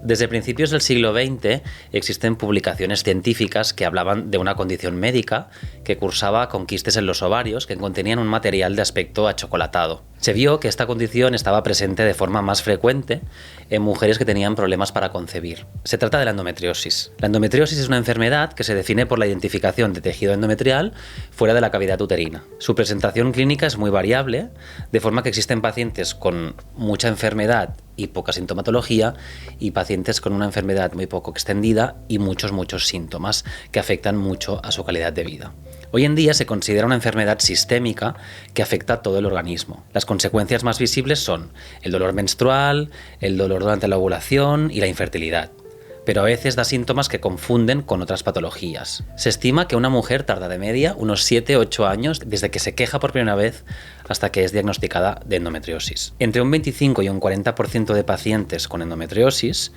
Desde principios del siglo XX existen publicaciones científicas que hablaban de una condición médica que cursaba con quistes en los ovarios que contenían un material de aspecto achocolatado. Se vio que esta condición estaba presente de forma más frecuente en mujeres que tenían problemas para concebir. Se trata de la endometriosis. La endometriosis es una enfermedad que se define por la identificación de tejido endometrial fuera de la cavidad uterina. Su presentación clínica es muy variable, de forma que existen pacientes con mucha enfermedad y poca sintomatología y pacientes con una enfermedad muy poco extendida y muchos síntomas que afectan mucho a su calidad de vida. Hoy en día se considera una enfermedad sistémica que afecta a todo el organismo. Las consecuencias más visibles son el dolor menstrual, el dolor durante la ovulación y la infertilidad. Pero a veces da síntomas que confunden con otras patologías. Se estima que una mujer tarda de media unos 7-8 años desde que se queja por primera vez hasta que es diagnosticada de endometriosis. Entre un 25 y un 40% de pacientes con endometriosis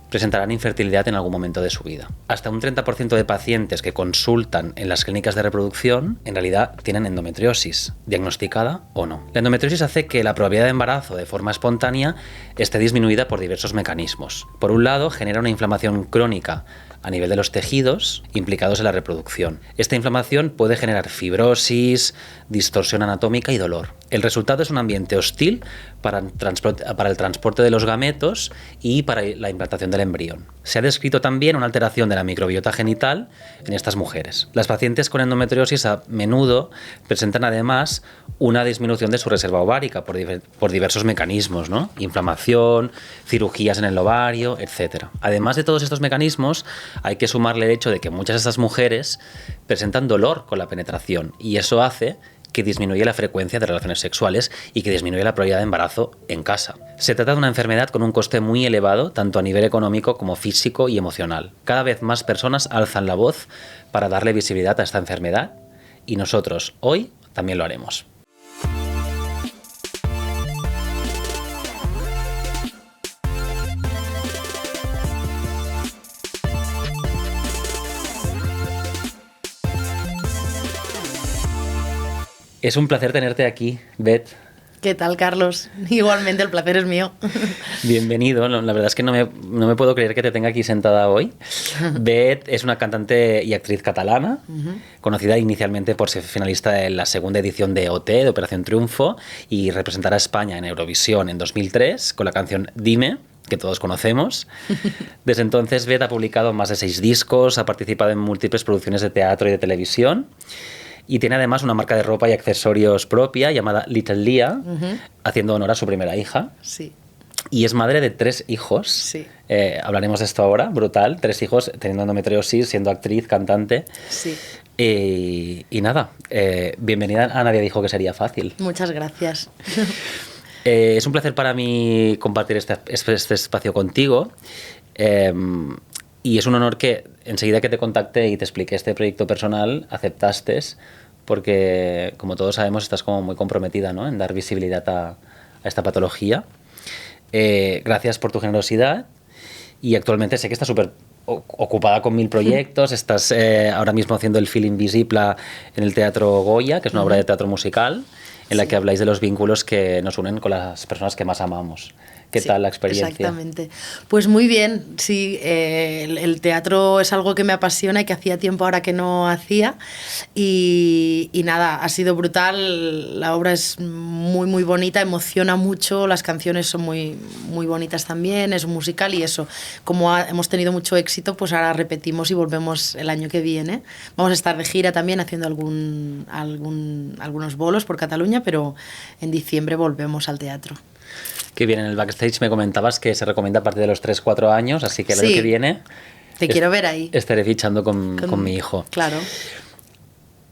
presentarán infertilidad en algún momento de su vida. Hasta un 30% de pacientes que consultan en las clínicas de reproducción en realidad tienen endometriosis, diagnosticada o no. La endometriosis hace que la probabilidad de embarazo de forma espontánea esté disminuida por diversos mecanismos. Por un lado, genera una inflamación crónica a nivel de los tejidos implicados en la reproducción. Esta inflamación puede generar fibrosis, distorsión anatómica y dolor. El resultado es un ambiente hostil para el transporte de los gametos y para la implantación del embrión. Se ha descrito también una alteración de la microbiota genital en estas mujeres. Las pacientes con endometriosis a menudo presentan además una disminución de su reserva ovárica por diversos mecanismos, ¿no? Inflamación, cirugías en el ovario, etc. Además de todos estos mecanismos, hay que sumarle el hecho de que muchas de estas mujeres presentan dolor con la penetración y eso hace que disminuye la frecuencia de relaciones sexuales y que disminuye la probabilidad de embarazo en casa. Se trata de una enfermedad con un coste muy elevado, tanto a nivel económico como físico y emocional. Cada vez más personas alzan la voz para darle visibilidad a esta enfermedad y nosotros hoy también lo haremos. Es un placer tenerte aquí, Beth. ¿Qué tal, Carlos? Igualmente, el placer es mío. Bienvenido. La verdad es que no me puedo creer que te tenga aquí sentada hoy. Beth es una cantante y actriz catalana, conocida inicialmente por ser finalista en la segunda edición de OT, de Operación Triunfo, y representar a España en Eurovisión en 2003 con la canción Dime, que todos conocemos. Desde entonces, Beth ha publicado más de 6 discos, ha participado en múltiples producciones de teatro y de televisión, y tiene además una marca de ropa y accesorios propia llamada Little Lia, haciendo honor a su primera hija. Sí. Y es madre de 3 hijos. Sí. Hablaremos de esto ahora, brutal. 3 hijos teniendo endometriosis, siendo actriz, cantante. Sí. Y nada, bienvenida a Nadie dijo que sería fácil. Muchas gracias. Es un placer para mí compartir este espacio contigo. Y es un honor que enseguida que te contacté y te expliqué este proyecto personal, aceptaste, porque como todos sabemos estás como muy comprometida, ¿no?, en dar visibilidad a esta patología. Gracias por tu generosidad y actualmente sé que estás súper ocupada con 1000 proyectos. Estás ahora mismo haciendo el Fil Invisible en el Teatro Goya, que es una obra de teatro musical en la que habláis de los vínculos que nos unen con las personas que más amamos. ¿Qué tal la experiencia? Exactamente. Pues muy bien, sí. El teatro es algo que me apasiona y que hacía tiempo ahora que no hacía. Y nada, ha sido brutal. La obra es muy bonita, emociona mucho. Las canciones son muy bonitas también. Es un musical y eso. Como hemos tenido mucho éxito, pues ahora repetimos y volvemos el año que viene. Vamos a estar de gira también haciendo algunos bolos por Cataluña, pero en diciembre volvemos al teatro. Que bien, en el backstage me comentabas que se recomienda a partir de los 3-4 años, así que el año que viene te quiero ver ahí. Estaré fichando con mi hijo. Claro.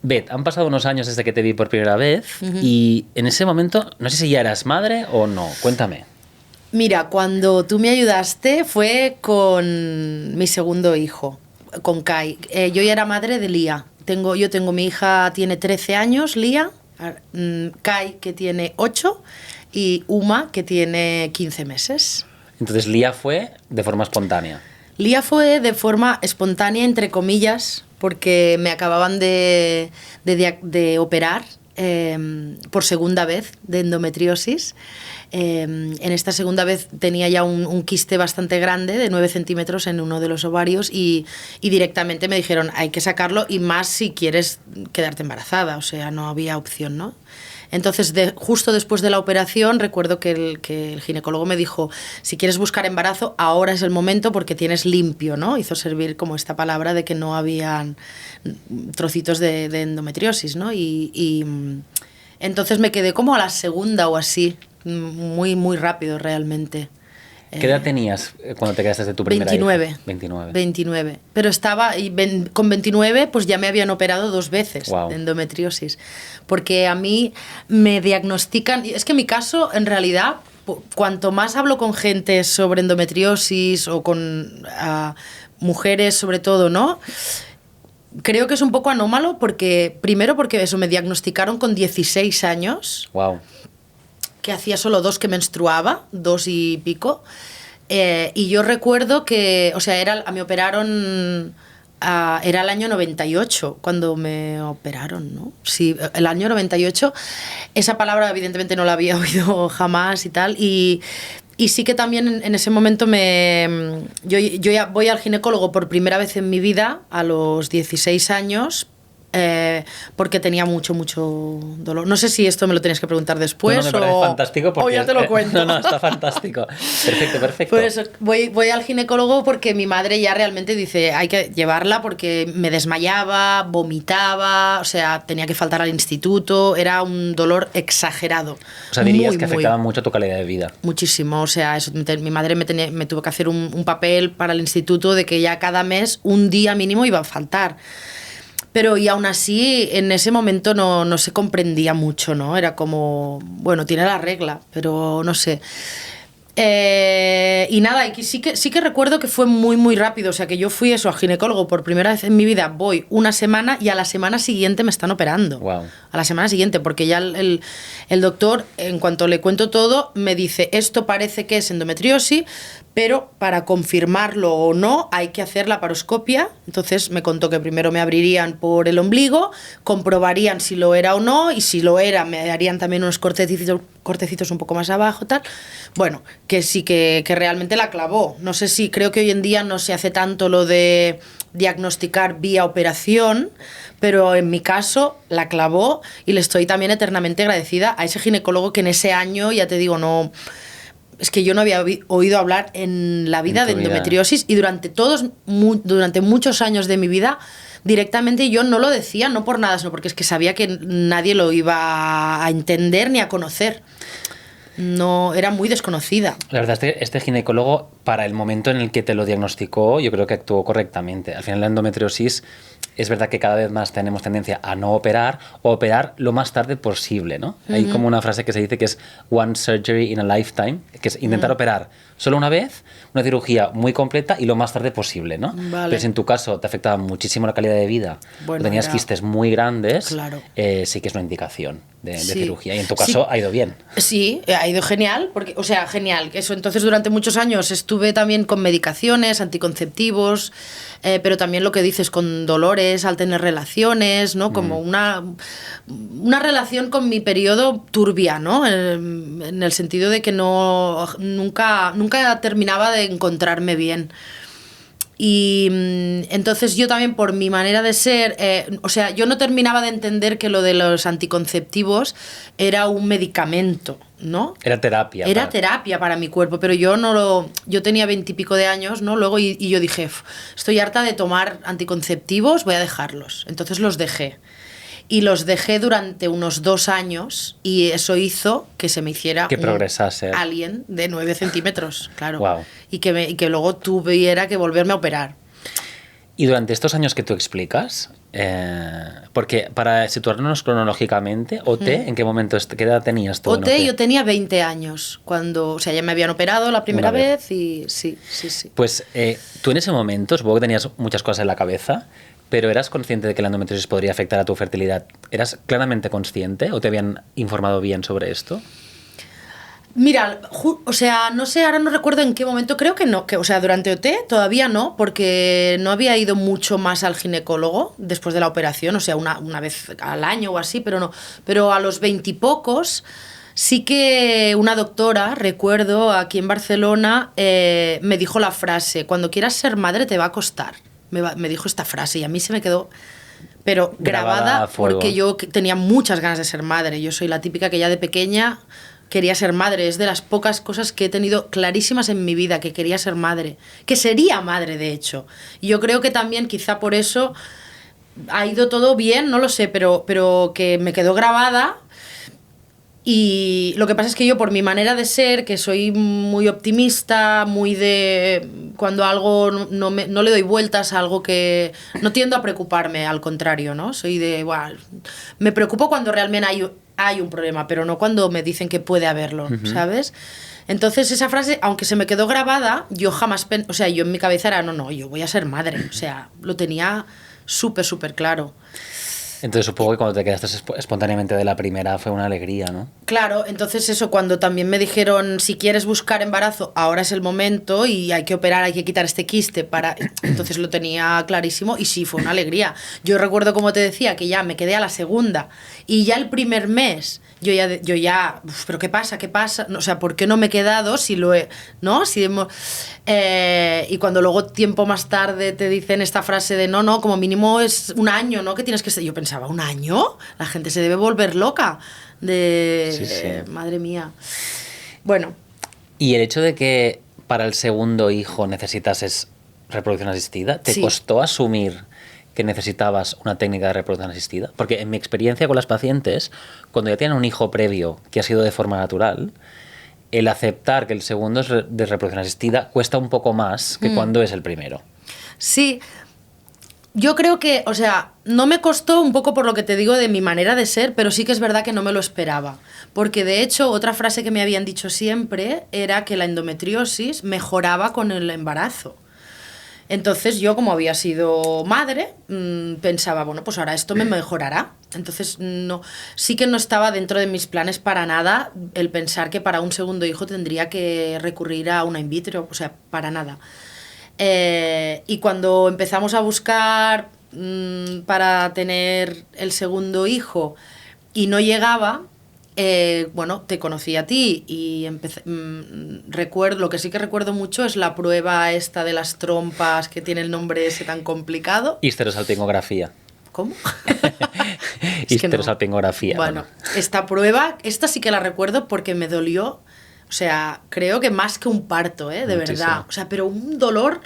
Beth, han pasado unos años desde que te vi por primera vez y en ese momento, no sé si ya eras madre o no, cuéntame. Mira, cuando tú me ayudaste fue con mi segundo hijo, con Kai. Yo ya era madre de Lía. Yo tengo mi hija, tiene 13 años, Lía, Kai, que tiene 8, y Uma, que tiene 15 meses. Entonces, Lía fue de forma espontánea. Lía fue de forma espontánea, entre comillas, porque me acababan de operar por segunda vez de endometriosis. En esta segunda vez tenía ya un quiste bastante grande de 9 centímetros en uno de los ovarios y directamente me dijeron hay que sacarlo y más si quieres quedarte embarazada, o sea, no había opción, ¿no? Entonces, justo después de la operación, recuerdo que el ginecólogo me dijo, si quieres buscar embarazo, ahora es el momento porque tienes limpio, ¿no? Hizo servir como esta palabra de que no habían trocitos de endometriosis, ¿no? Y entonces me quedé como a la segunda o así, muy, muy rápido realmente. ¿Qué edad tenías cuando te quedaste de tu primera 29. hija? 29. 29. Pero con 29 pues ya me habían operado 2 veces de endometriosis. Porque a mí me diagnostican... Es que en mi caso, en realidad, cuanto más hablo con gente sobre endometriosis o con mujeres sobre todo, ¿no? Creo que es un poco anómalo porque, primero porque eso, me diagnosticaron con 16 años. Wow. Que hacía solo 2 que menstruaba, 2 y pico. Y yo recuerdo que, o sea, me operaron, era el año 98 cuando me operaron, ¿no? Sí, el año 98. Esa palabra evidentemente no la había oído jamás y tal. Y sí que también en ese momento yo ya voy al ginecólogo por primera vez en mi vida a los 16 años. Porque tenía mucho dolor. No sé si esto me lo tenías que preguntar después me parece fantástico porque, o ya te lo cuento. No, está fantástico. Perfecto. Por eso voy al ginecólogo porque mi madre ya realmente dice hay que llevarla porque me desmayaba, vomitaba, o sea, tenía que faltar al instituto, era un dolor exagerado. O sea, dirías que afectaba mucho tu calidad de vida. Muchísimo, o sea, mi madre me tuvo que hacer un papel para el instituto de que ya cada mes un día mínimo iba a faltar. Pero y aún así, en ese momento no se comprendía mucho, ¿no? Era como, bueno, tiene la regla, pero no sé. Y nada, y sí que recuerdo que fue muy, muy rápido. O sea, que yo fui eso, al ginecólogo por primera vez en mi vida, voy una semana y a la semana siguiente me están operando. Wow. A la semana siguiente, porque ya el doctor, en cuanto le cuento todo, me dice, esto parece que es endometriosis, pero para confirmarlo o no hay que hacer la laparoscopia. Entonces me contó que primero me abrirían por el ombligo, comprobarían si lo era o no, y si lo era me harían también unos cortecitos un poco más abajo, tal. Bueno, que sí que realmente la clavó. No sé si, creo que hoy en día no se hace tanto lo de diagnosticar vía operación, pero en mi caso la clavó y le estoy también eternamente agradecida a ese ginecólogo que en ese año, ya te digo, no... Es que yo no había oído hablar en la vida de endometriosis y durante muchos años de mi vida directamente yo no lo decía, no por nada, sino porque es que sabía que nadie lo iba a entender ni a conocer. No, era muy desconocida. La verdad es que este ginecólogo, para el momento en el que te lo diagnosticó, yo creo que actuó correctamente. Al final la endometriosis es verdad que cada vez más tenemos tendencia a no operar o operar lo más tarde posible, ¿no? Uh-huh. Hay como una frase que se dice que es one surgery in a lifetime, que es intentar operar solo una vez, una cirugía muy completa y lo más tarde posible, ¿no? Vale. Pero si en tu caso te afectaba muchísimo la calidad de vida, bueno, tenías quistes muy grandes, claro. Sí que es una indicación de cirugía. Y en tu caso ha ido bien. Sí, ha ido genial, porque, o sea, genial. Eso, entonces durante muchos años estuve también con medicaciones, anticonceptivos, pero también lo que dices, con dolores al tener relaciones, ¿no? Como una relación con mi periodo turbia, ¿no? En el sentido de que nunca terminaba de encontrarme bien. Y entonces yo también, por mi manera de ser, o sea, yo no terminaba de entender que lo de los anticonceptivos era un medicamento, ¿no? Era terapia. Era terapia para mi cuerpo, pero yo tenía 20 y pico de años, ¿no? Luego y yo dije, estoy harta de tomar anticonceptivos, voy a dejarlos. Entonces los dejé. Y los dejé durante unos 2 años y eso hizo que se me hiciera que progresase. Alien de 9 centímetros, claro. Wow. Y que luego tuviera que volverme a operar. Y durante estos años que tú explicas, porque para situarnos cronológicamente, OT, ¿en qué momento, qué edad tenías tú? OT yo tenía 20 años, cuando, o sea, ya me habían operado la primera vez y sí. Pues tú en ese momento, supongo que tenías muchas cosas en la cabeza, pero ¿eras consciente de que la endometriosis podría afectar a tu fertilidad? ¿Eras claramente consciente o te habían informado bien sobre esto? Mira, o sea, no sé, ahora no recuerdo en qué momento, creo que no, o sea, durante OT todavía no, porque no había ido mucho más al ginecólogo después de la operación, o sea, una vez al año o así, pero no. Pero a los 20 y pocos sí que una doctora, recuerdo, aquí en Barcelona, me dijo la frase: cuando quieras ser madre te va a costar. Me dijo esta frase y a mí se me quedó, pero grabada, porque yo tenía muchas ganas de ser madre. Yo soy la típica que ya de pequeña quería ser madre. Es de las pocas cosas que he tenido clarísimas en mi vida, que quería ser madre, que sería madre, de hecho. Y yo creo que también quizá por eso ha ido todo bien, no lo sé, pero que me quedó grabada. Y lo que pasa es que yo, por mi manera de ser, que soy muy optimista, muy de... Cuando algo no le doy vueltas a algo, que no tiendo a preocuparme, al contrario, ¿no? Soy de... Bueno, me preocupo cuando realmente hay un problema, pero no cuando me dicen que puede haberlo, ¿sabes? Entonces esa frase, aunque se me quedó grabada, yo jamás... O sea, yo en mi cabeza era, no, yo voy a ser madre. O sea, lo tenía súper, súper claro. Entonces supongo que cuando te quedaste espontáneamente de la primera fue una alegría, ¿no? Claro, entonces eso, cuando también me dijeron, si quieres buscar embarazo, ahora es el momento y hay que operar, hay que quitar este quiste para... Entonces lo tenía clarísimo y sí, fue una alegría. Yo recuerdo, como te decía, que ya me quedé a la segunda y ya el primer mes yo ya pero ¿qué pasa? ¿Qué pasa? O sea, ¿por qué no me he quedado si lo he... ¿No? Si hemos... y cuando luego tiempo más tarde te dicen esta frase de no, como mínimo es un año, ¿no? Que tienes que ser... Yo pensaba, ¿un año? La gente se debe volver loca de... Madre mía. Bueno. Y el hecho de que para el segundo hijo necesitases reproducción asistida, ¿te costó asumir que necesitabas una técnica de reproducción asistida? Porque en mi experiencia con las pacientes, cuando ya tienen un hijo previo que ha sido de forma natural, el aceptar que el segundo es de reproducción asistida cuesta un poco más que cuando es el primero. Sí, yo creo que, o sea, no me costó, un poco por lo que te digo de mi manera de ser, pero sí que es verdad que no me lo esperaba. Porque de hecho, otra frase que me habían dicho siempre era que la endometriosis mejoraba con el embarazo. Entonces yo, como había sido madre, pensaba, bueno, pues ahora esto me mejorará. Entonces sí que no estaba dentro de mis planes para nada el pensar que para un segundo hijo tendría que recurrir a una in vitro, o sea, para nada. Y cuando empezamos a buscar para tener el segundo hijo y no llegaba, bueno, te conocí a ti y recuerdo, lo que sí que recuerdo mucho es la prueba esta de las trompas, que tiene el nombre ese tan complicado. Histerosalpingografía. ¿Cómo? Histerosalpingografía. Bueno, esta prueba, esta sí que la recuerdo porque me dolió, o sea, creo que más que un parto, de Muchísimo. verdad. O sea, pero un dolor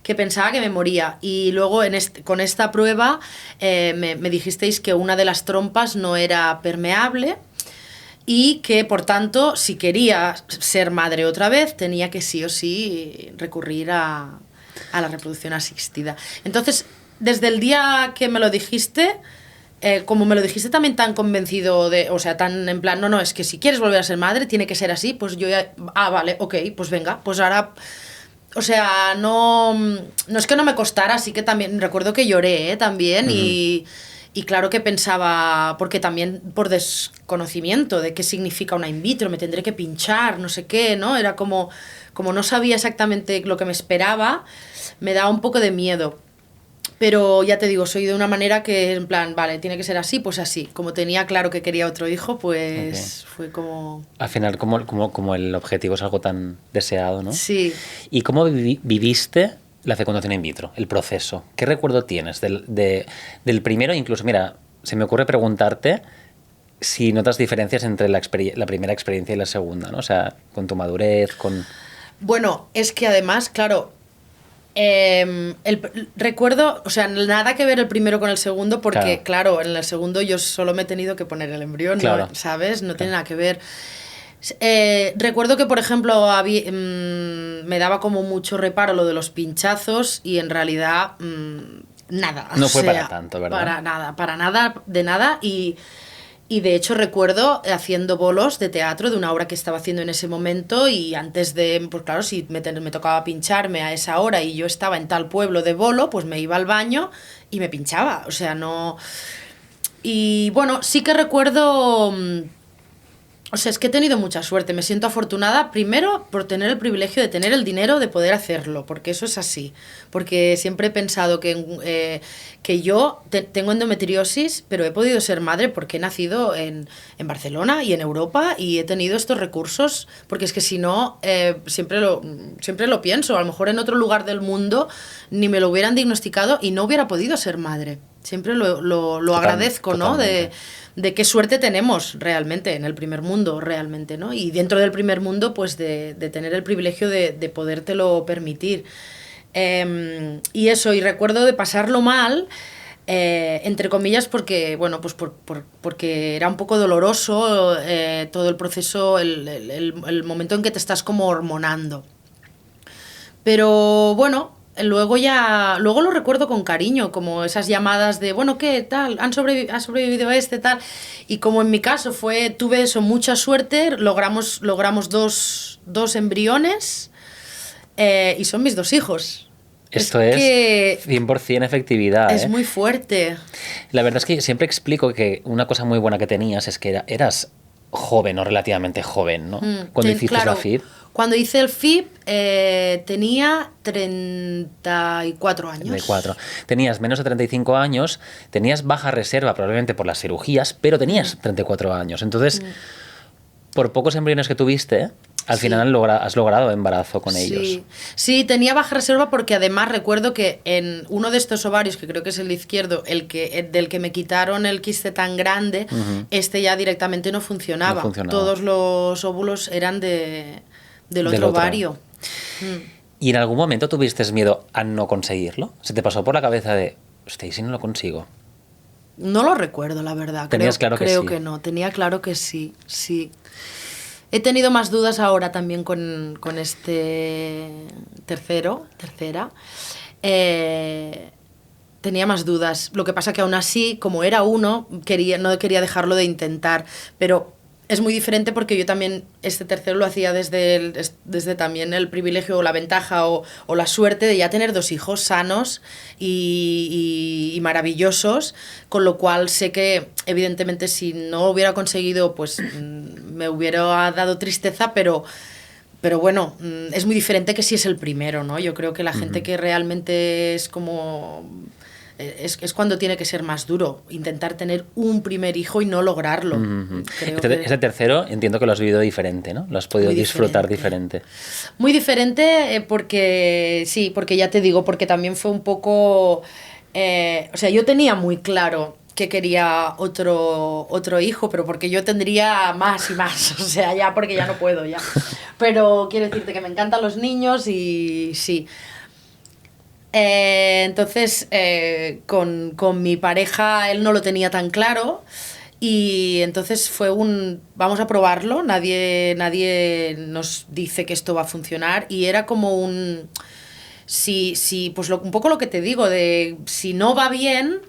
que pensaba que me moría. Y luego con esta prueba me dijisteis que una de las trompas no era permeable y que, por tanto, si quería ser madre otra vez, tenía que sí o sí recurrir a la reproducción asistida. Entonces, desde el día que me lo dijiste, como me lo dijiste también tan convencido o sea, tan en plan, no, es que si quieres volver a ser madre, tiene que ser así, pues yo ya, vale, ok, pues venga, pues ahora... O sea, no es que no me costara, sí que también recuerdo que lloré también y claro que pensaba, porque también por desconocimiento de qué significa una in vitro, me tendré que pinchar, no sé qué, ¿no? Era como no sabía exactamente lo que me esperaba, me daba un poco de miedo. Pero ya te digo, soy de una manera que, en plan, vale, tiene que ser así, pues así. Como tenía claro que quería otro hijo, pues fue como... Al final, como el objetivo es algo tan deseado, ¿no? Sí. ¿Y cómo viviste la fecundación in vitro, el proceso? ¿Qué recuerdo tienes del primero? Incluso, mira, se me ocurre preguntarte si notas diferencias entre la primera experiencia y la segunda, ¿no? O sea, con tu madurez, con... Bueno, es que además, claro... recuerdo, o sea, nada que ver el primero con el segundo, porque claro, en el segundo yo solo me he tenido que poner el embrión, claro. ¿sabes? No tiene nada que ver. Recuerdo que, por ejemplo, me daba como mucho reparo lo de los pinchazos y en realidad nada. No fue para tanto, ¿verdad? Para nada, de nada. Y de hecho recuerdo haciendo bolos de teatro de una obra que estaba haciendo en ese momento y antes de, pues claro, si me tocaba pincharme a esa hora y yo estaba en tal pueblo de bolo, pues me iba al baño y me pinchaba, o sea, no... Y bueno, sí que recuerdo O sea, es que he tenido mucha suerte. Me siento afortunada, primero, por tener el privilegio de tener el dinero de poder hacerlo, porque eso es así. Porque siempre he pensado que yo tengo endometriosis, pero he podido ser madre porque he nacido en Barcelona y en Europa y he tenido estos recursos, porque es que si no, siempre lo pienso. A lo mejor en otro lugar del mundo ni me lo hubieran diagnosticado y no hubiera podido ser madre. Siempre lo agradezco, ¿no? De qué suerte tenemos realmente en el primer mundo, realmente, ¿no? Y dentro del primer mundo, pues de tener el privilegio de podértelo permitir. Y eso, y recuerdo de pasarlo mal, entre comillas, porque, bueno, pues porque era un poco doloroso todo el proceso, el momento en que te estás como hormonando. Pero bueno, luego lo recuerdo con cariño, como esas llamadas de, bueno, ¿qué tal? ¿Ha sobrevivido tal? Y como en mi caso tuve eso, mucha suerte, logramos dos embriones y son mis 2 hijos. Esto es 100% efectividad. Es muy fuerte. La verdad es que siempre explico que una cosa muy buena que tenías es que eras joven o relativamente joven, ¿no? Cuando hiciste la FIB. Cuando hice el FIB tenía 34 años. 34. Tenías menos de 35 años, tenías baja reserva probablemente por las cirugías, pero tenías 34 años. Entonces, por pocos embriones que tuviste, al final has logrado embarazo con ellos. Sí, tenía baja reserva porque además recuerdo que en uno de estos ovarios, que creo que es el izquierdo, del que me quitaron el quiste tan grande, ya directamente no funcionaba. Todos los óvulos eran del otro ovario. ¿Y en algún momento tuviste miedo a no conseguirlo? ¿Se te pasó por la cabeza de, hostia, ¿y si no lo consigo? No lo recuerdo, la verdad. Creo que no, tenía claro que sí. He tenido más dudas ahora también con este tercera. Tenía más dudas. Lo que pasa que aún así, como era uno, no quería dejarlo de intentar. Pero es muy diferente porque yo también este tercero lo hacía desde también el privilegio o la ventaja o la suerte de ya tener 2 hijos sanos y maravillosos, con lo cual sé que evidentemente si no lo hubiera conseguido pues me hubiera dado tristeza, pero bueno, es muy diferente que si es el primero, ¿no? Yo creo que la gente que realmente es como... Es cuando tiene que ser más duro, intentar tener un primer hijo y no lograrlo. Este tercero entiendo que lo has vivido diferente, ¿no? Lo has podido disfrutar diferente. Muy diferente porque ya te digo, porque también fue un poco... o sea, yo tenía muy claro que quería otro hijo, pero porque yo tendría más y más, o sea, ya porque ya no puedo ya. Pero quiero decirte que me encantan los niños y sí... entonces con mi pareja él no lo tenía tan claro y entonces fue vamos a probarlo, nadie nos dice que esto va a funcionar y era como pues un poco lo que te digo, de si no va bien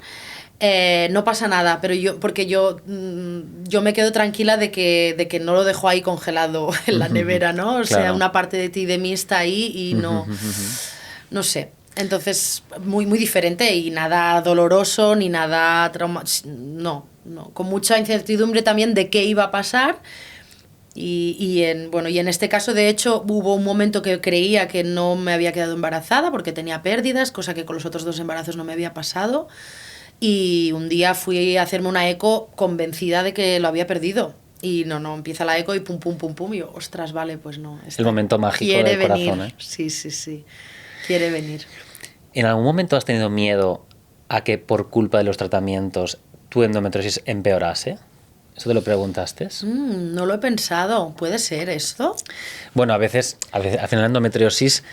no pasa nada, pero porque yo me quedo tranquila de que no lo dejo ahí congelado en la nevera, ¿no? O sea, una parte de ti y de mí está ahí y no sé. Entonces, muy, muy diferente y nada doloroso ni nada no, con mucha incertidumbre también de qué iba a pasar y en este caso, de hecho, hubo un momento que creía que no me había quedado embarazada porque tenía pérdidas, cosa que con los otros 2 embarazos no me había pasado y un día fui a hacerme una eco convencida de que lo había perdido. Y no, empieza la eco y pum, pum, pum, pum, y yo, ostras, vale, pues no. El momento mágico del corazón, ¿eh? Sí. Quiere venir. ¿En algún momento has tenido miedo a que por culpa de los tratamientos tu endometriosis empeorase? ¿Eso te lo preguntaste? No lo he pensado. ¿Puede ser esto? Bueno, a veces al final la endometriosis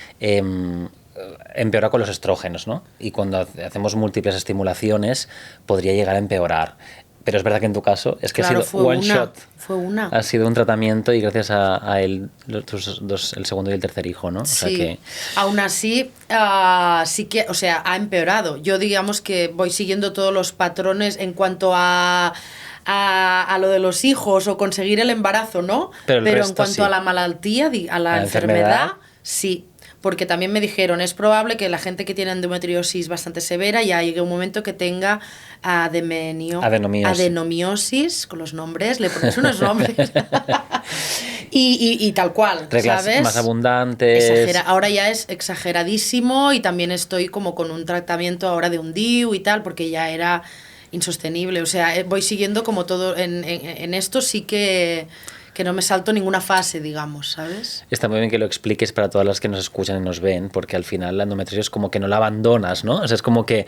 empeora con los estrógenos, ¿no? Y cuando hacemos múltiples estimulaciones podría llegar a empeorar. Pero es verdad que en tu caso es que claro, ha sido one shot. Fue una. Ha sido un tratamiento y gracias a él, el segundo y el tercer hijo, ¿no? Sí. O sea que... Aún así, sí que, o sea, ha empeorado. Yo digamos que voy siguiendo todos los patrones en cuanto a lo de los hijos o conseguir el embarazo, ¿no? Pero en cuanto a la malaltía, a la enfermedad, sí. porque también me dijeron, es probable que la gente que tiene endometriosis bastante severa ya llegue un momento que tenga adenomiosis, con los nombres, le pones unos nombres. y tal cual, reglas ¿sabes? más abundantes. Ahora ya es exageradísimo y también estoy como con un tratamiento ahora de un DIU y tal, porque ya era insostenible. O sea, voy siguiendo como todo en esto, sí que no me salto ninguna fase, digamos, ¿sabes? Está muy bien que lo expliques para todas las que nos escuchan y nos ven, porque al final la endometriosis es como que no la abandonas, ¿no? O sea, es como que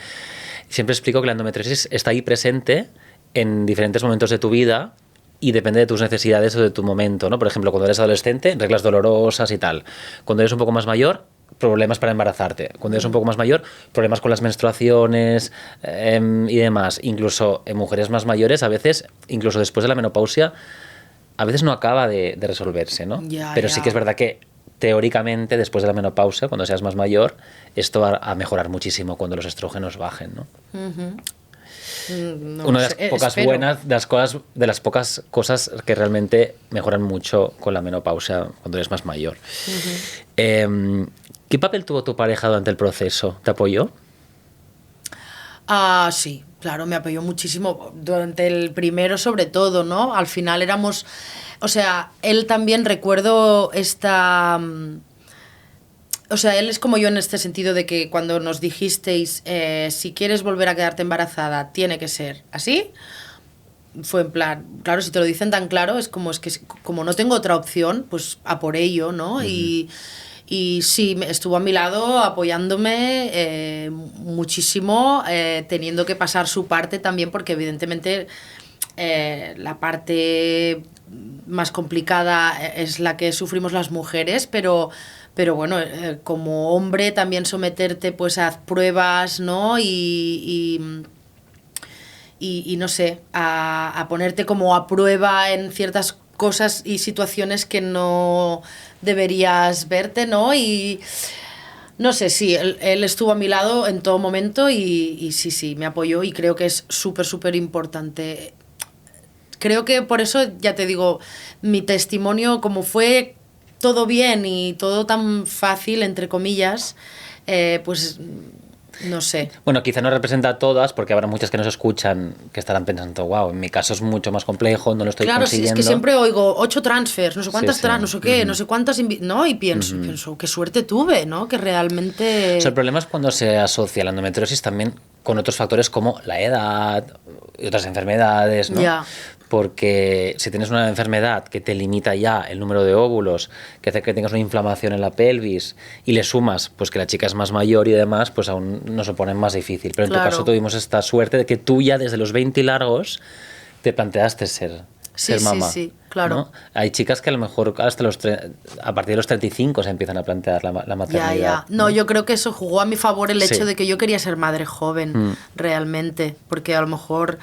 siempre explico que la endometriosis está ahí presente en diferentes momentos de tu vida y depende de tus necesidades o de tu momento, ¿no? Por ejemplo, cuando eres adolescente, reglas dolorosas y tal. Cuando eres un poco más mayor, problemas para embarazarte. Cuando eres un poco más mayor, problemas con las menstruaciones y demás. Incluso en mujeres más mayores, a veces, incluso después de la menopausia, a veces no acaba de resolverse, ¿no? Pero sí que es verdad que teóricamente después de la menopausia, cuando seas más mayor, esto va a mejorar muchísimo cuando los estrógenos bajen, ¿no? No Una de las sé, pocas espero. buenas, de las pocas cosas que realmente mejoran mucho con la menopausia cuando eres más mayor. ¿Qué papel tuvo tu pareja durante el proceso? ¿Te apoyó? Sí, claro, me apoyó muchísimo durante el primero sobre todo, ¿no? Al final éramos, o sea, él también recuerdo o sea, él es como yo en este sentido de que cuando nos dijisteis, si quieres volver a quedarte embarazada, tiene que ser así. Fue en plan, claro, si te lo dicen tan claro, es que como no tengo otra opción, pues a por ello, ¿no? Uh-huh. Y sí, estuvo a mi lado apoyándome muchísimo, teniendo que pasar su parte también, porque evidentemente la parte más complicada es la que sufrimos las mujeres, pero bueno, como hombre también someterte pues a pruebas, ¿no? Y no sé, a ponerte como a prueba en ciertas cosas y situaciones que no deberías verte, ¿no? Y no sé, sí, él estuvo a mi lado en todo momento y sí, me apoyó y creo que es súper, súper importante. Creo que por eso, ya te digo, mi testimonio, como fue todo bien y todo tan fácil, entre comillas, pues no sé. Bueno, quizá no representa a todas, porque habrá muchas que nos escuchan que estarán pensando, wow, en mi caso es mucho más complejo, no lo estoy consiguiendo. Claro, sí, es que siempre oigo 8 transfers, no sé cuántas no sé qué, no sé cuántas, ¿no? Y pienso, qué suerte tuve, ¿no? Que realmente... O sea, el problema es cuando se asocia la endometriosis también con otros factores como la edad y otras enfermedades, ¿no? Ya. Porque si tienes una enfermedad que te limita ya el número de óvulos, que hace que tengas una inflamación en la pelvis y le sumas pues que la chica es más mayor y demás, pues aún nos lo ponen más difícil. Pero en tu caso tuvimos esta suerte de que tú ya desde los 20 y largos te planteaste ser mamá. Sí, claro. ¿no? Hay chicas que a lo mejor hasta a partir de los 35 se empiezan a plantear la maternidad. Ya. No, yo creo que eso jugó a mi favor el hecho de que yo quería ser madre joven, realmente, porque a lo mejor...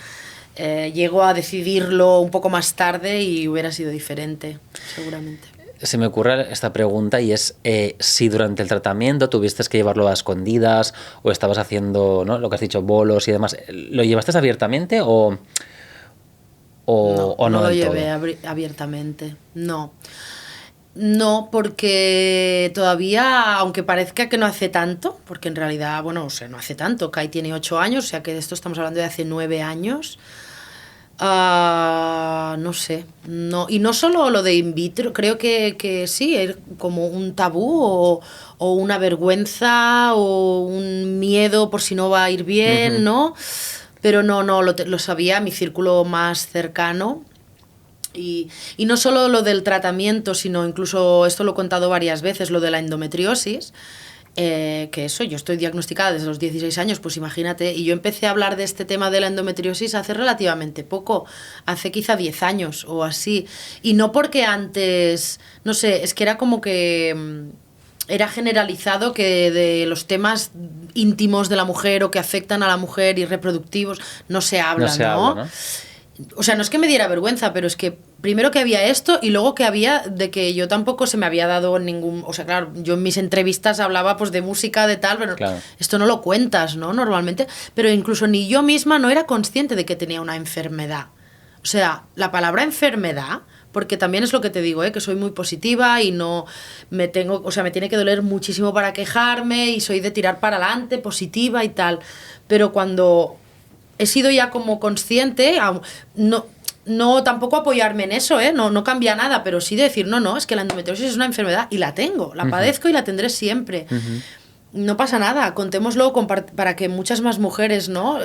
llego a decidirlo un poco más tarde y hubiera sido diferente, seguramente. Se me ocurre esta pregunta y es si durante el tratamiento tuviste que llevarlo a escondidas o estabas haciendo, ¿no?, lo que has dicho, bolos y demás. ¿Lo llevaste abiertamente o no lo del llevé todo? abiertamente, no. No, porque todavía, aunque parezca que no hace tanto, porque en realidad, bueno, o sea, no hace tanto, Kai tiene 8 años, o sea que de esto estamos hablando de hace 9 años. No sé, no, y no solo lo de in vitro, creo que sí, es como un tabú o una vergüenza o un miedo por si no va a ir bien, ¿no? Pero no, lo sabía mi círculo más cercano. Y no solo lo del tratamiento, sino incluso, esto lo he contado varias veces, lo de la endometriosis, que eso, yo estoy diagnosticada desde los 16 años, pues imagínate, y yo empecé a hablar de este tema de la endometriosis hace relativamente poco, hace quizá 10 años o así, y no porque antes, no sé, es que era como que... era generalizado que de los temas íntimos de la mujer o que afectan a la mujer y reproductivos no se habla, ¿no? O sea, no es que me diera vergüenza, pero es que primero que había esto y luego que había de que yo tampoco se me había dado ningún... O sea, claro, yo en mis entrevistas hablaba pues de música, de tal, pero esto no lo cuentas, ¿no? Normalmente. Pero incluso ni yo misma no era consciente de que tenía una enfermedad. O sea, la palabra enfermedad porque también es lo que te digo, que soy muy positiva y no me tengo, o sea, me tiene que doler muchísimo para quejarme y soy de tirar para adelante, positiva y tal, pero cuando he sido ya como consciente, no tampoco apoyarme en eso, no cambia nada, pero sí decir, no, es que la endometriosis es una enfermedad y la tengo, la padezco y la tendré siempre. No pasa nada, contémoslo para que muchas más mujeres, ¿no?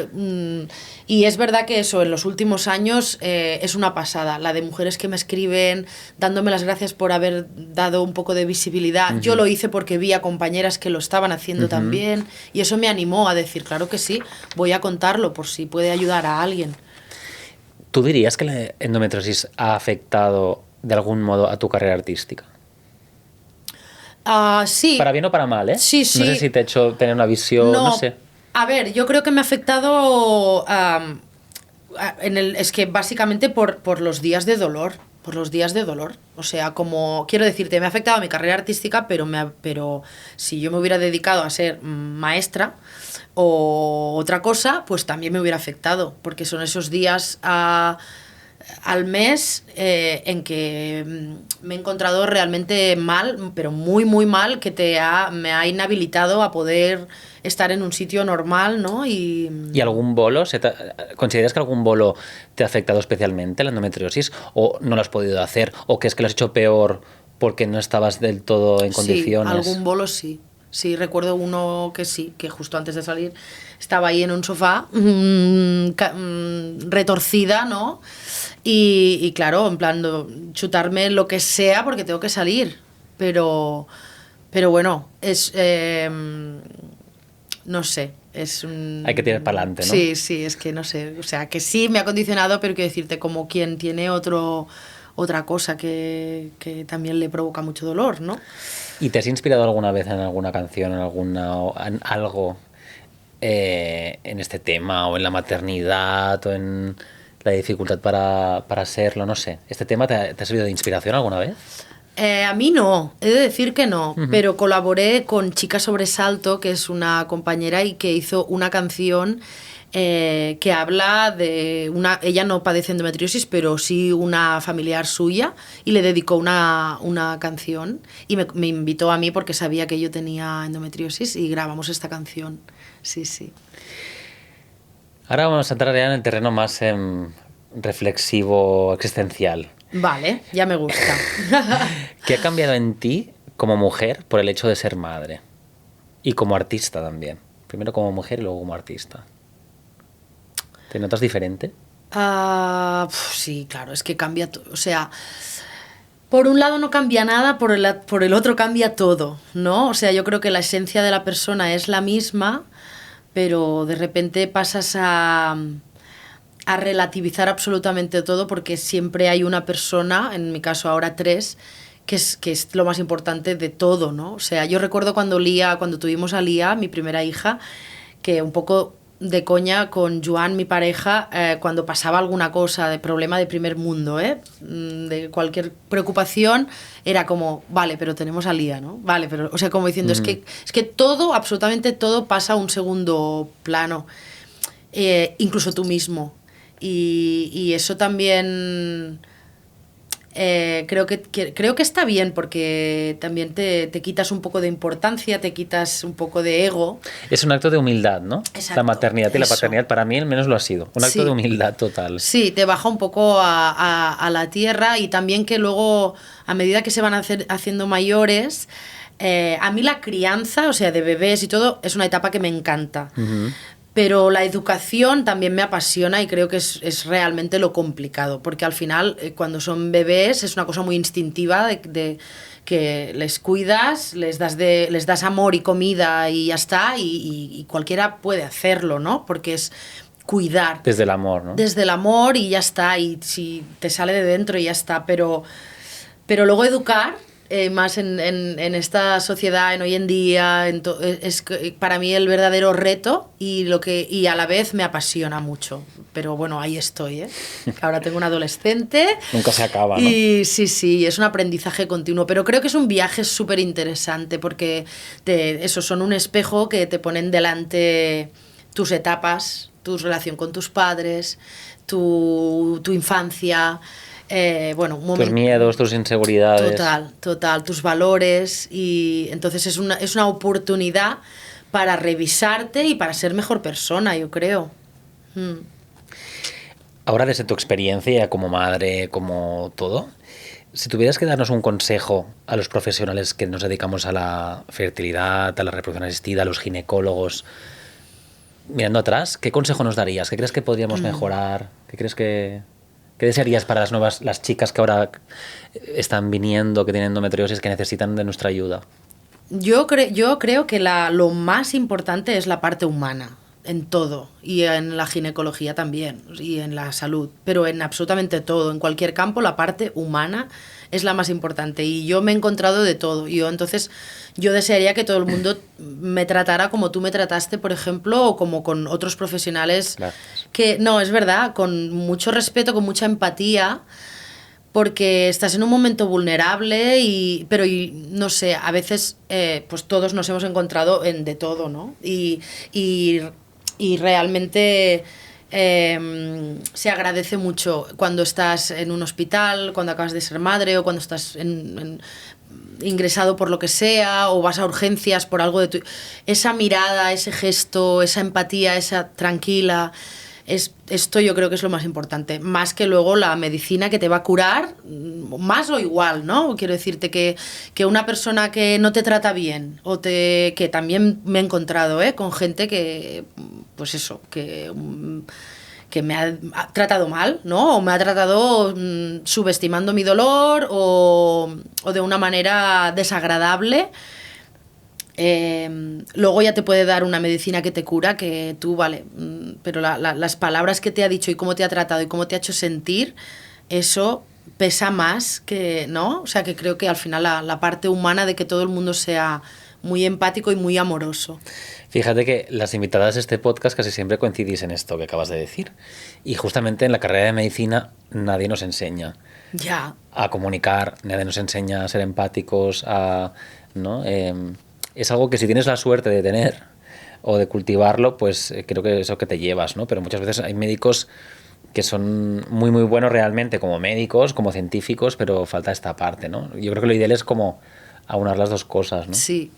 Y es verdad que eso, en los últimos años es una pasada, la de mujeres que me escriben dándome las gracias por haber dado un poco de visibilidad. Yo lo hice porque vi a compañeras que lo estaban haciendo también, y eso me animó a decir, claro que sí, voy a contarlo por si puede ayudar a alguien. ¿Tú dirías que la endometriosis ha afectado de algún modo a tu carrera artística? Sí. Para bien o para mal, ¿eh? Sí, sí. No sé si te ha hecho tener una visión, no sé. A ver, yo creo que me ha afectado es que básicamente por los días de dolor. Por los días de dolor. O sea, como quiero decirte, me ha afectado a mi carrera artística, pero si yo me hubiera dedicado a ser maestra o otra cosa, pues también me hubiera afectado. Porque son esos días al mes en que me he encontrado realmente mal, pero muy, muy mal, que me ha inhabilitado a poder estar en un sitio normal, ¿no? ¿Y algún bolo? ¿Consideras que algún bolo te ha afectado especialmente la endometriosis? ¿O no lo has podido hacer? ¿O que es que lo has hecho peor porque no estabas del todo en condiciones? Sí, algún bolo sí. Sí, recuerdo uno que sí, que justo antes de salir estaba ahí en un sofá, retorcida, ¿no? Y claro, en plan, chutarme lo que sea porque tengo que salir. Pero bueno, no sé, hay que tirar para adelante, ¿no? Sí, es que no sé. O sea, que sí me ha condicionado, pero quiero decirte, como quien tiene otra cosa que también le provoca mucho dolor, ¿no? ¿Y te has inspirado alguna vez en alguna canción, en algo en este tema, o en la maternidad, o en la dificultad para serlo? No sé. ¿Este tema te ha servido de inspiración alguna vez? A mí no, he de decir que no, pero colaboré con Chica Sobresalto, que es una compañera y que hizo una canción que habla de ella no padece endometriosis, pero sí una familiar suya, y le dedicó una canción y me invitó a mí porque sabía que yo tenía endometriosis y grabamos esta canción. Sí. Ahora vamos a entrar ya en el terreno más reflexivo, existencial. Vale, ya me gusta. ¿Qué ha cambiado en ti como mujer por el hecho de ser madre? Y como artista también. Primero como mujer y luego como artista. ¿Te notas diferente? Sí, claro, es que cambia todo. O sea, por un lado no cambia nada, por el otro cambia todo, ¿no? O sea, yo creo que la esencia de la persona es la misma, pero de repente pasas a relativizar absolutamente todo, porque siempre hay una persona, en mi caso ahora 3, que es lo más importante de todo, ¿no? O sea, yo recuerdo cuando tuvimos a Lía, mi primera hija, que un poco de coña con Joan, mi pareja, cuando pasaba alguna cosa de problema de primer mundo, de cualquier preocupación, era como, vale, pero tenemos a Lía, ¿no? Vale, pero, o sea, como diciendo, es que todo, absolutamente todo pasa a un segundo plano, incluso tú mismo. Y eso también creo que está bien, porque también te quitas un poco de importancia, te quitas un poco de ego. Es un acto de humildad, ¿no? Exacto, la maternidad y la paternidad para mí al menos lo ha sido. Un acto de humildad total. Sí, te baja un poco a la tierra, y también que luego, a medida que se van haciendo mayores, a mí la crianza, o sea, de bebés y todo, es una etapa que me encanta. Pero la educación también me apasiona, y creo que es realmente lo complicado, porque al final, cuando son bebés, es una cosa muy instintiva de que les cuidas, les das amor y comida y ya está, y cualquiera puede hacerlo, ¿no? Porque es cuidar. Desde el amor, ¿no? Desde el amor y ya está, y si te sale de dentro y ya está, pero luego educar, más en esta sociedad, en hoy en día, es para mí el verdadero reto, y a la vez me apasiona mucho. Pero bueno, ahí estoy, Ahora tengo un adolescente. Nunca se acaba, ¿no? Y sí, es un aprendizaje continuo, pero creo que es un viaje súper interesante, porque son un espejo que te ponen delante tus etapas, tu relación con tus padres, tu infancia, bueno, un Tus momento... miedos, tus inseguridades. Total, tus valores, y entonces es una oportunidad para revisarte y para ser mejor persona, yo creo. Ahora, desde tu experiencia como madre, como todo, si tuvieras que darnos un consejo a los profesionales que nos dedicamos a la fertilidad, a la reproducción asistida, a los ginecólogos, mirando atrás, ¿qué consejo nos darías? ¿Qué crees que podríamos mejorar? ¿Qué crees que... ¿Qué desearías para las chicas que ahora están viniendo, que tienen endometriosis, que necesitan de nuestra ayuda? Yo creo que lo más importante es la parte humana, en todo, y en la ginecología también, y en la salud, pero en absolutamente todo, en cualquier campo la parte humana es la más importante, y yo me he encontrado de todo. Entonces yo desearía que todo el mundo me tratara como tú me trataste, por ejemplo, o como con otros profesionales. Gracias. Que no, es verdad, con mucho respeto, con mucha empatía, porque estás en un momento vulnerable, pero no sé, a veces pues todos nos hemos encontrado de todo, ¿no? Y realmente se agradece mucho cuando estás en un hospital, cuando acabas de ser madre, o cuando estás ingresado por lo que sea, o vas a urgencias por algo de tu... Esa mirada, ese gesto, esa empatía, esa tranquila... Esto yo creo que es lo más importante, más que luego la medicina que te va a curar, más o igual, ¿no? Quiero decirte que una persona que no te trata bien, que también me he encontrado con gente que, pues eso, que me ha tratado mal, ¿no? O me ha tratado subestimando mi dolor, o de una manera desagradable. Luego ya te puede dar una medicina que te cura, que tú, vale, pero las palabras que te ha dicho y cómo te ha tratado y cómo te ha hecho sentir, eso pesa más que, ¿no? O sea, que creo que al final la parte humana de que todo el mundo sea muy empático y muy amoroso. Fíjate que las invitadas de este podcast casi siempre coincidís en esto que acabas de decir. Y justamente en la carrera de medicina nadie nos enseña a comunicar, nadie nos enseña a ser empáticos, ¿no? Es algo que si tienes la suerte de tener o de cultivarlo, pues creo que es eso que te llevas, ¿no? Pero muchas veces hay médicos que son muy, muy buenos realmente como médicos, como científicos, pero falta esta parte, ¿no? Yo creo que lo ideal es como aunar las dos cosas, ¿no? Sí.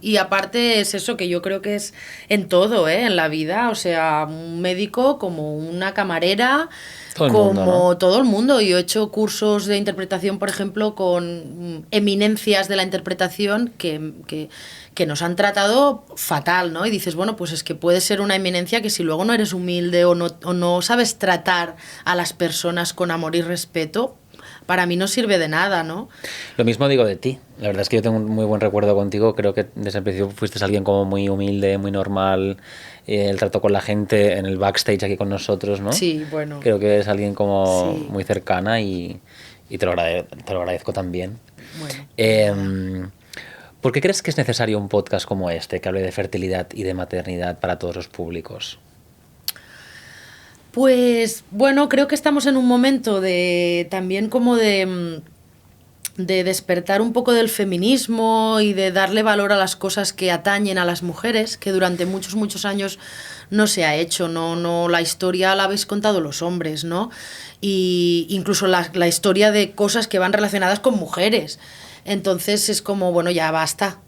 Y aparte es eso que yo creo que es en todo, en la vida, o sea, un médico como una camarera, todo el mundo. Yo he hecho cursos de interpretación, por ejemplo, con eminencias de la interpretación que nos han tratado fatal, ¿no? Y dices, bueno, pues es que puede ser una eminencia que si luego no eres humilde o no sabes tratar a las personas con amor y respeto, para mí no sirve de nada, ¿no? Lo mismo digo de ti. La verdad es que yo tengo un muy buen recuerdo contigo. Creo que desde el principio fuiste alguien como muy humilde, muy normal. El trato con la gente en el backstage aquí con nosotros, ¿no? Sí, bueno. Creo que es alguien como muy cercana y te lo agradezco también. Bueno. ¿Por qué crees que es necesario un podcast como este, que hable de fertilidad y de maternidad para todos los públicos? Pues bueno, creo que estamos en un momento también como de despertar un poco del feminismo y de darle valor a las cosas que atañen a las mujeres, que durante muchos, muchos años no se ha hecho, no la historia la habéis contado los hombres, ¿no? Y incluso la historia de cosas que van relacionadas con mujeres. Entonces es como, bueno, ya basta.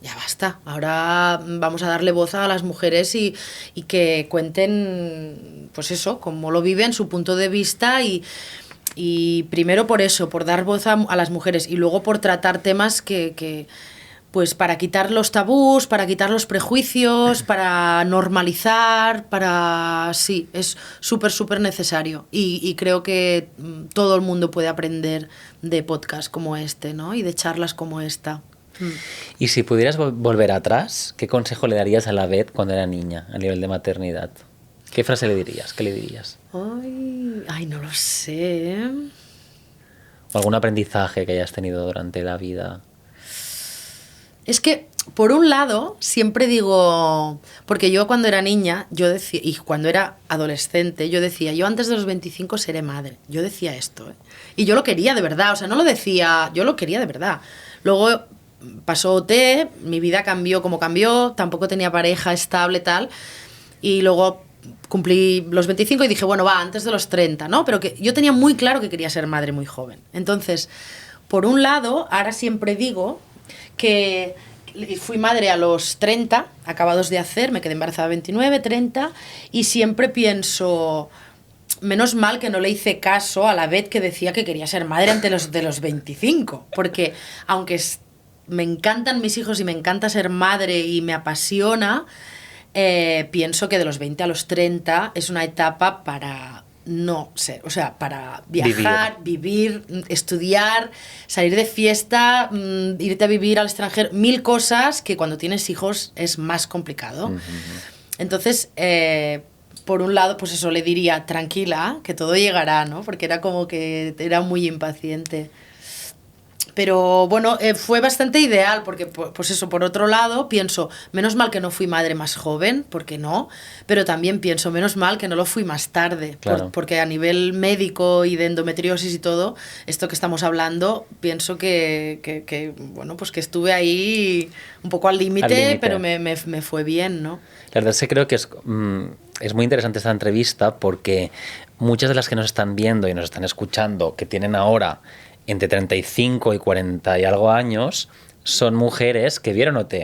Ahora vamos a darle voz a las mujeres y que cuenten, pues eso, cómo lo viven, su punto de vista y primero por eso, por dar voz a las mujeres y luego por tratar temas que pues para quitar los tabús, para quitar los prejuicios, para normalizar, sí, es súper, súper necesario. Y creo que todo el mundo puede aprender de podcasts como este, ¿no? Y de charlas como esta. Y si pudieras volver atrás, ¿qué consejo le darías a la Beth cuando era niña, a nivel de maternidad? ¿Qué frase le dirías? ¿Qué le dirías? Ay, no lo sé. ¿O algún aprendizaje que hayas tenido durante la vida? Es que, por un lado, siempre digo... Porque yo cuando era niña, yo decía... Y cuando era adolescente, yo decía... Yo antes de los 25 seré madre. Yo decía esto, Y yo lo quería de verdad. O sea, no lo decía... Yo lo quería de verdad. Luego pasó OT, mi vida cambió como cambió. Tampoco tenía pareja estable, tal... Y luego cumplí los 25 y dije, bueno, va, antes de los 30, ¿no? Pero que yo tenía muy claro que quería ser madre muy joven. Entonces, por un lado, ahora siempre digo que fui madre a los 30, acabados de hacer, me quedé embarazada a 29, 30, y siempre pienso, menos mal que no le hice caso a la vez que decía que quería ser madre antes de los 25, porque aunque me encantan mis hijos y me encanta ser madre y me apasiona, pienso que de los 20 a los 30 es una etapa para no ser, o sea, para viajar, vivir, estudiar, salir de fiesta, irte a vivir al extranjero, 1000 cosas que cuando tienes hijos es más complicado. Entonces, por un lado, pues eso, le diría, tranquila, que todo llegará, ¿no? Porque era como que era muy impaciente. Pero bueno, fue bastante ideal porque, pues eso, por otro lado, pienso, menos mal que no fui madre más joven, porque no, pero también pienso, menos mal que no lo fui más tarde, claro. Porque a nivel médico y de endometriosis y todo, esto que estamos hablando, pienso que bueno, pues que estuve ahí un poco al límite, pero me fue bien, ¿no? La verdad es que creo que es muy interesante esta entrevista porque muchas de las que nos están viendo y nos están escuchando, que tienen ahora entre 35 y 40 y algo años, son mujeres que vieron OT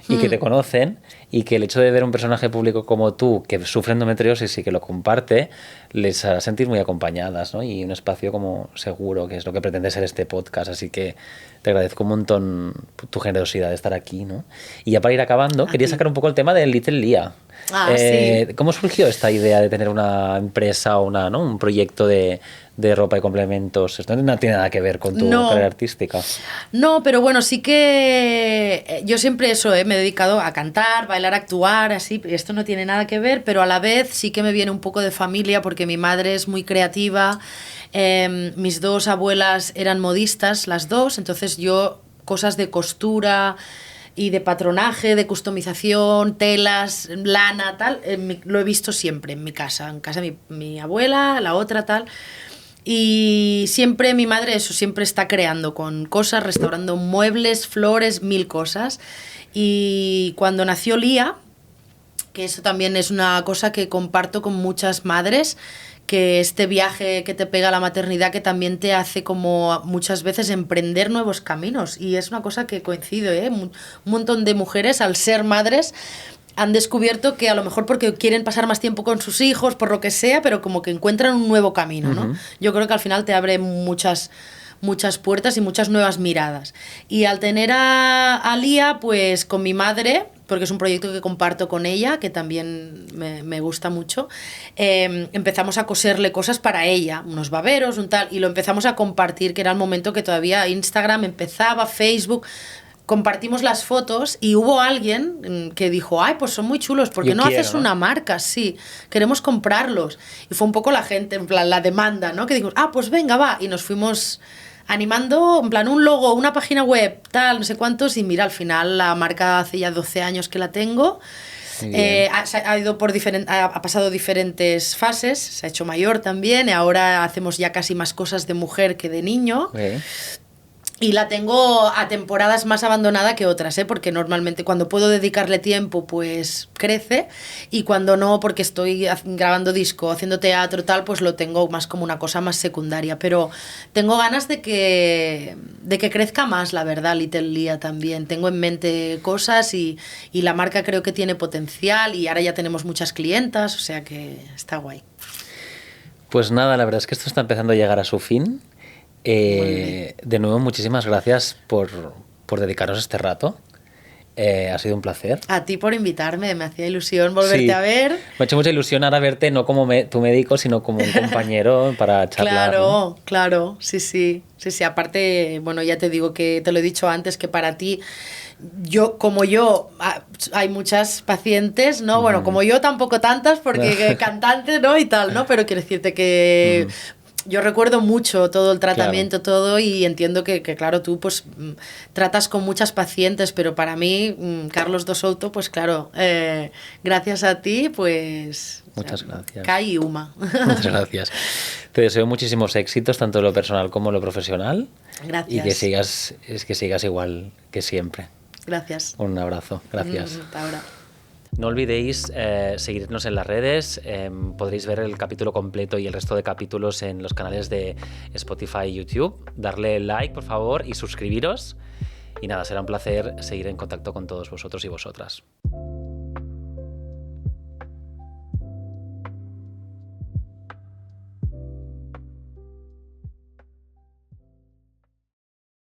y que te conocen, y que el hecho de ver un personaje público como tú que sufre endometriosis y que lo comparte les hará sentir muy acompañadas, ¿no? Y un espacio como seguro, que es lo que pretende ser este podcast. Así que te agradezco un montón tu generosidad de estar aquí, ¿no? Y ya para ir acabando, quería sacar un poco el tema de Little Lia. Sí. ¿Cómo surgió esta idea de tener una empresa o ¿no? un proyecto de ropa y complementos? Esto no tiene nada que ver con tu carrera artística. No, pero bueno, sí que yo siempre eso, me he dedicado a cantar, bailar, actuar, así. Esto no tiene nada que ver, pero a la vez sí que me viene un poco de familia porque mi madre es muy creativa, mis dos abuelas eran modistas, las dos, entonces yo cosas de costura y de patronaje, de customización, telas, lana, tal, lo he visto siempre en casa mi abuela, la otra, tal. Y siempre mi madre eso, siempre está creando con cosas, restaurando muebles, flores, 1000 cosas. Y cuando nació Lía, que eso también es una cosa que comparto con muchas madres, que este viaje que te pega la maternidad que también te hace como muchas veces emprender nuevos caminos. Y es una cosa que coincido, un montón de mujeres al ser madres han descubierto que a lo mejor porque quieren pasar más tiempo con sus hijos, por lo que sea, pero como que encuentran un nuevo camino, ¿no? Yo creo que al final te abre muchas puertas y muchas nuevas miradas. Y al tener a Lía, pues con mi madre, porque es un proyecto que comparto con ella, que también me gusta mucho, empezamos a coserle cosas para ella, unos baberos, un tal, y lo empezamos a compartir, que era el momento que todavía Instagram empezaba, Facebook. Compartimos las fotos y hubo alguien que dijo, ay, pues son muy chulos, ¿por qué no haces una marca? Sí, queremos comprarlos. Y fue un poco la gente, en plan, la demanda, ¿no? Que dijimos, pues venga, va. Y nos fuimos animando, en plan, un logo, una página web, tal, no sé cuántos. Y mira, al final la marca hace ya 12 años que la tengo. Ha ido ha pasado diferentes fases, se ha hecho mayor también. Y ahora hacemos ya casi más cosas de mujer que de niño. Y la tengo a temporadas más abandonada que otras, porque normalmente cuando puedo dedicarle tiempo, pues crece, y cuando no, porque estoy grabando disco, haciendo teatro, tal, pues lo tengo más como una cosa más secundaria. Pero tengo ganas de que crezca más, la verdad, Little Lia también. Tengo en mente cosas y la marca creo que tiene potencial, y ahora ya tenemos muchas clientas, o sea que está guay. Pues nada, la verdad es que esto está empezando a llegar a su fin. De nuevo, muchísimas gracias por dedicarnos este rato. Ha sido un placer. A ti por invitarme, me hacía ilusión volverte a ver. Me ha hecho mucha ilusión ahora verte no como tu médico, sino como un compañero para charlar. Claro, ¿no? Claro, sí. Aparte, bueno, ya te digo que te lo he dicho antes, que para ti, como yo, hay muchas pacientes, ¿no? Bueno, como yo tampoco tantas, porque cantantes, ¿no? Y tal, ¿no? Pero quiero decirte que... Yo recuerdo mucho todo el tratamiento, todo, y entiendo que claro, tú pues tratas con muchas pacientes, pero para mí, Carlos do Souto, pues claro, gracias a ti, pues... Muchas gracias. Kai Uma. Muchas gracias. Te deseo muchísimos éxitos, tanto en lo personal como en lo profesional. Gracias. Y que sigas igual que siempre. Gracias. Un abrazo. Gracias. Hasta ahora. No olvidéis seguirnos en las redes, podréis ver el capítulo completo y el resto de capítulos en los canales de Spotify y YouTube. Darle like, por favor, y suscribiros. Y nada, será un placer seguir en contacto con todos vosotros y vosotras.